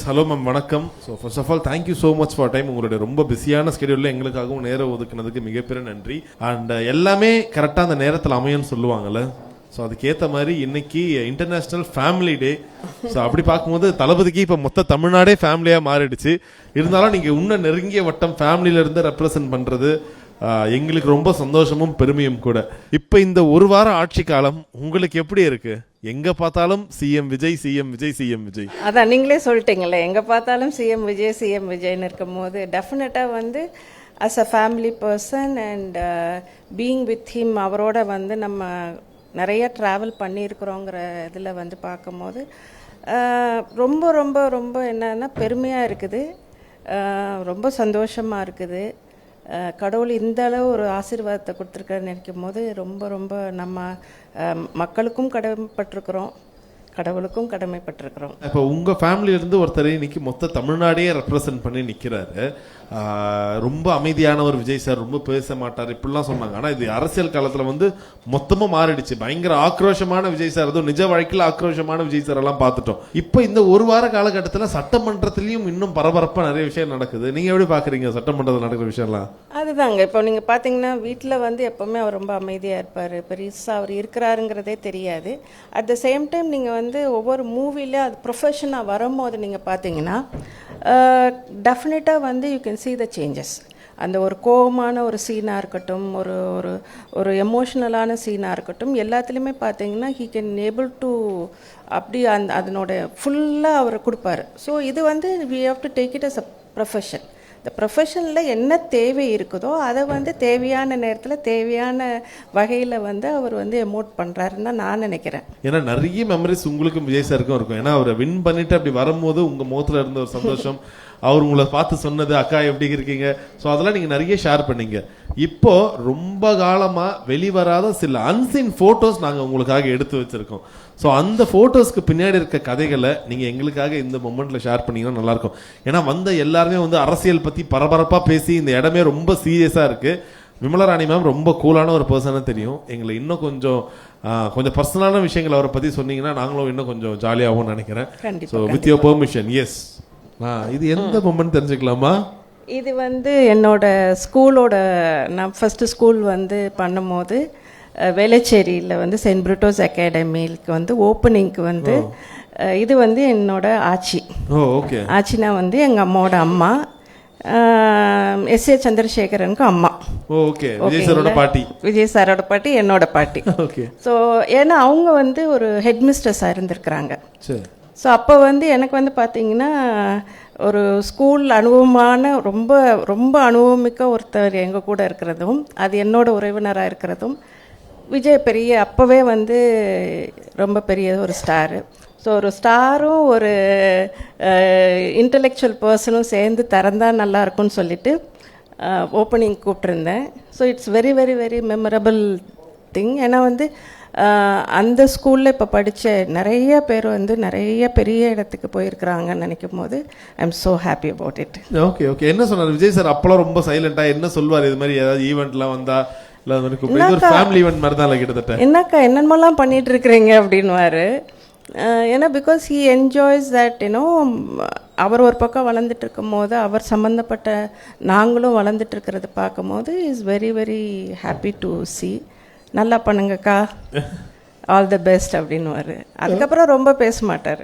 Hello ma'am, வணக்கம். So first of all thank you so much for time. உங்களுடைய ரொம்ப பிஸியான ஸ்கெடியூலில் எங்களுக்காகவும் நேரம் ஒதுக்குனதுக்கு மிகப்பெரிய நன்றி. அண்ட் எல்லாமே கரெக்டாக அந்த நேரத்தில் அமையன்னு சொல்லுவாங்கள்ல, ஸோ அதுக்கேற்ற மாதிரி இன்னைக்கு இன்டர்நேஷ்னல் ஃபேமிலி டே. ஸோ அப்படி பார்க்கும்போது தளபதிக்கு இப்போ மொத்த தமிழ்நாடே ஃபேமிலியாக மாறிடுச்சு. இருந்தாலும் நீங்கள் இன்னும் நெருங்கிய வட்டம் ஃபேமிலியிலேருந்து ரெப்ரசன்ட் பண்ணுறது எங்களுக்கு ரொம்ப சந்தோஷமும் பெருமையும் கூட. இப்போ இந்த ஒரு வாரம் ஆட்சி காலம் உங்களுக்கு எப்படி இருக்கு? எங்க பார்த்தாலும் CM Vijay, CM Vijay, CM Vijay. அதான் நீங்களே சொல்லிட்டீங்களே, எங்க பார்த்தாலும் சிஎம் விஜய் சிஎம் விஜய்னு இருக்கும் போது டெஃபினட்டாக வந்து as a family person and being with him, அவரோட வந்து நம்ம நிறைய ட்ராவல் பண்ணியிருக்கிறோங்கிற இதில் வந்து பார்க்கும்போது ரொம்ப ரொம்ப ரொம்ப என்னன்னா பெருமையாக இருக்குது, ரொம்ப சந்தோஷமாக இருக்குது. கடவுள் இந்த அளவு ஒரு ஆசீர்வாதத்தை கொடுத்துருக்காருன்னு நினைக்கும் போது ரொம்ப ரொம்ப நம்ம மக்களுக்கும் கடமைப்பட்டிருக்கிறோம், கடவுளுக்கும் கடமைப்பட்டிருக்கிறோம். இப்போ உங்கள் ஃபேமிலியிலேருந்து ஒருத்தர் இன்னைக்கு மொத்த தமிழ்நாடையே ரெப்ரசன்ட் பண்ணி நிற்கிறாரு. ரொம்ப அமைதியான ஒரு விஜய் சார், ரொம்ப பேச மாட்டார் இப்படிலாம் சொன்னாங்க. ஆனால் இது அரசியல் காலத்தில் வந்து மொத்தமாக மாறிடுச்சு. பயங்கர ஆக்ரோஷமான விஜய் சார், அதுவும் நிஜ வாழ்க்கையில் ஆக்ரோஷமான விஜய் சார் எல்லாம் பார்த்துட்டோம். இப்போ இந்த ஒரு வார காலகட்டத்தில் சட்டமன்றத்திலையும் இன்னும் பரபரப்பாக நிறைய விஷயம் நடக்குது. நீங்கள் எப்படி பார்க்குறீங்க சட்டமன்றத்தில் நடக்கிற விஷயம்லாம்? அதுதாங்க, இப்போ நீங்கள் பார்த்தீங்கன்னா வீட்டில் வந்து எப்போவுமே அவர் ரொம்ப அமைதியாக இருப்பார், பெருசாக அவர் இருக்கிறாருங்கிறதே தெரியாது. அட் த சேம் டைம் நீங்கள் வந்து ஒவ்வொரு மூவியில் அது ப்ரொஃபஷனாக வரும்போது நீங்கள் பார்த்தீங்கன்னா டெஃபினட்டாக வந்து you can see the changes. அந்த ஒரு கோபமான ஒரு சீனாக இருக்கட்டும், ஒரு ஒரு ஒரு எமோஷ்னலான சீனாக இருக்கட்டும், எல்லாத்துலேயுமே பார்த்தீங்கன்னா ஹீ கேன் ஏபிள் டு அப்படி அதனோட ஃபுல்லாக அவர் கொடுப்பாரு. ஸோ இது வந்து we have to take it as a profession. இந்த ப்ரொஃபஷனில் என்ன தேவை இருக்குதோ அதை வந்து தேவையான நேரத்தில் தேவையான வகையில் வந்து அவர் வந்து எமோட் பண்ணுறாருன்னு தான் நான் நினைக்கிறேன். ஏன்னா நிறைய மெமரிஸ் உங்களுக்கும் விஜய் சாருக்கும் இருக்கும். ஏன்னா அவரை வின் பண்ணிட்டு அப்படி வரும்போது உங்கள் முகத்தில் இருந்த ஒரு சந்தோஷம், அவர் உங்களை பார்த்து சொன்னது அக்கா எப்படி இருக்கீங்க, ஸோ அதெல்லாம் நீங்கள் நிறைய ஷேர் பண்ணீங்க. இப்போ ரொம்ப காலமாக வெளிவராத சில அன்சீன் ஃபோட்டோஸ் நாங்கள் உங்களுக்காக எடுத்து வச்சுருக்கோம். ஸோ அந்த ஃபோட்டோஸ்க்கு பின்னாடி இருக்க கதைகளை நீங்கள் எங்களுக்காக இந்த மொமெண்ட்டில் ஷேர் பண்ணிங்கன்னா நல்லாயிருக்கும். ஏன்னா வந்த எல்லாருமே வந்து அரசியல் பற்றி பரபரப்பாக பேசி இந்த இடமே ரொம்ப சீரியஸாக இருக்குது. விமலராணி மேம் ரொம்ப கூலான ஒரு பர்சனாக தெரியும். எங்களை இன்னும் கொஞ்சம் பர்சனலான விஷயங்கள் அவரை பற்றி சொன்னீங்கன்னா நாங்களும் இன்னும் கொஞ்சம் ஜாலியாகவும் நினைக்கிறேன். So with your permission. Yes, இது எந்த மொமெண்ட் தெரிஞ்சுக்கலாமா? இது வந்து என்னோட ஸ்கூலோட, நான் ஃபஸ்ட்டு ஸ்கூல் வந்து பண்ணும்போது வேளச்சேரியில் வந்து செயின்ட் பிரிட்டோஸ் அகாடமிக்கு வந்து ஓப்பனிங்க்கு வந்து இது வந்து என்னோட ஆச்சி. ஓகே. ஆச்சினா வந்து எங்கள் அம்மாவோட அம்மா, எஸ்.ஏ. சந்திரசேகரனுக்கு அம்மா. ஓகே. விஜய் சாரோட பாட்டி. விஜய் சாரோட பாட்டி என்னோட பாட்டி. ஓகே. ஸோ ஏன்னா அவங்க வந்து ஒரு ஹெட் மிஸ்ட்ரஸாக இருந்திருக்கிறாங்க. சரி. ஸோ அப்போ வந்து எனக்கு வந்து பார்த்தீங்கன்னா ஒரு ஸ்கூல் அனுபவமான ரொம்ப ரொம்ப அனுபவமிக்க ஒருத்தர் எங்கள் கூட இருக்கிறதும், அது என்னோட உறவினராக இருக்கிறதும், விஜய் பெரிய அப்போவே வந்து ரொம்ப பெரிய ஒரு ஸ்டாரு. ஸோ ஒரு ஸ்டாரும் ஒரு இன்டலெக்சுவல் பர்சனும் சேர்ந்து திறந்தால் நல்லாயிருக்கும்னு சொல்லிட்டு ஓப்பனிங் கூப்பிட்ருந்தேன். So it's very very very memorable thing. ஏன்னா வந்து அந்த ஸ்கூலில் இப்போ படித்த நிறைய பேர் வந்து நிறைய பெரிய இடத்துக்கு போயிருக்கிறாங்கன்னு நினைக்கும் போது I am so happy about it. Okay okay. என்ன சொன்னார் விஜய் சார் அப்போலாம்? ரொம்ப சைலண்டாக என்ன சொல்வார்? இது மாதிரி ஏதாவது ஈவெண்ட்லாம் வந்தா என்னக்கா என்னென்னலாம் பண்ணிட்டு இருக்கிறீங்க அப்படின்வாரு. ஏன்னா because he enjoys that, you know, அவர் ஒரு பக்கம் வளர்ந்துட்டு இருக்கும் போது அவர் சம்மந்தப்பட்ட நாங்களும் வளர்ந்துட்டு இருக்கிறத பார்க்கும் போது is very very happy to C. நல்லா பண்ணுங்கக்கா, ஆல் த பெஸ்ட் அப்படின்னுவாரு. அதுக்கப்புறம் ரொம்ப பேச மாட்டார்.